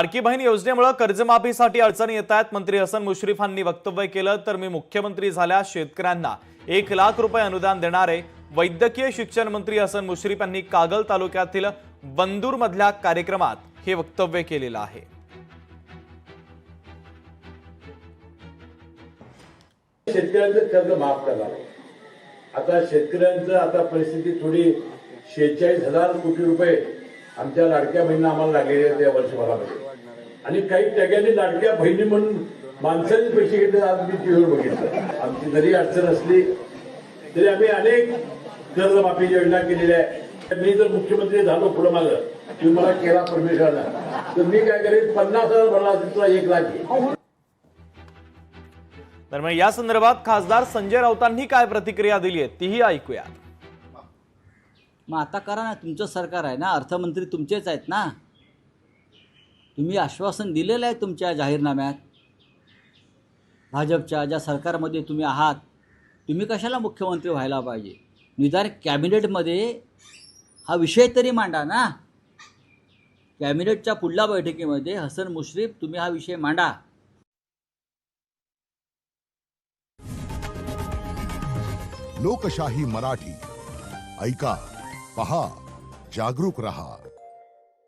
लाडकी बहीण योजनेमुळे कर्जमाफीसाठी अडचणी येत आहेत। मंत्री हसन मुश्रीफांनी वक्तव्य केलं तर मी मुख्यमंत्री झाल्यास शेतकऱ्यांना 1,00,000 रुपये अनुदान देणार आहे। वैद्यकीय शिक्षण मंत्री हसन मुश्रीफ यांनी कागल तालुक्यातील बंदूर मधल्या कार्यक्रमात हे वक्तव्य केलेलं आहे। शेतकऱ्यांचं कर्ज माफ करणार। आता शेतकऱ्यांचं आता परिस्थिती थोडी 46,000 कोटी रुपये आमच्या लाडक्या बहिणींना आम्हाला लागलेले आहेत या वर्षभरामध्ये, आणि काही टक्क्यांनी लाडक्या बहिणी म्हणून माणसांनी पैसे घेतले आज मी टीव्हीवर बघितलं। आमची जरी अडचण असली तरी आम्ही अनेक कर्जमाफी योजना केलेल्या आहे। मी जर मुख्यमंत्री झालो पुढे मागं तुम्ही मला केला परमेश्वरानं तर मी काय करेन 50,000 भरला तुला 1,00,000 दरम्यान या संदर्भात खासदार संजय राऊतांनी काय प्रतिक्रिया दिली आहे तीही ऐकूया। मग आता करा ना, तुमचं सरकार आहे ना, अर्थमंत्री तुमचेच आहेत ना, तुम्ही आश्वासन दिलेलं आहे तुमच्या जाहीरनाम्यात। भाजपच्या ज्या सरकारमध्ये तुम्ही आहात, तुम्ही कशाला मुख्यमंत्री व्हायला पाहिजे? निदान कॅबिनेटमध्ये हा विषय तरी मांडा ना। कॅबिनेटच्या पुढल्या बैठकीमध्ये हसन मुश्रीफ तुम्ही हा विषय मांडा। लोकशाही मराठी ऐका, पहा, जागरूक रहा।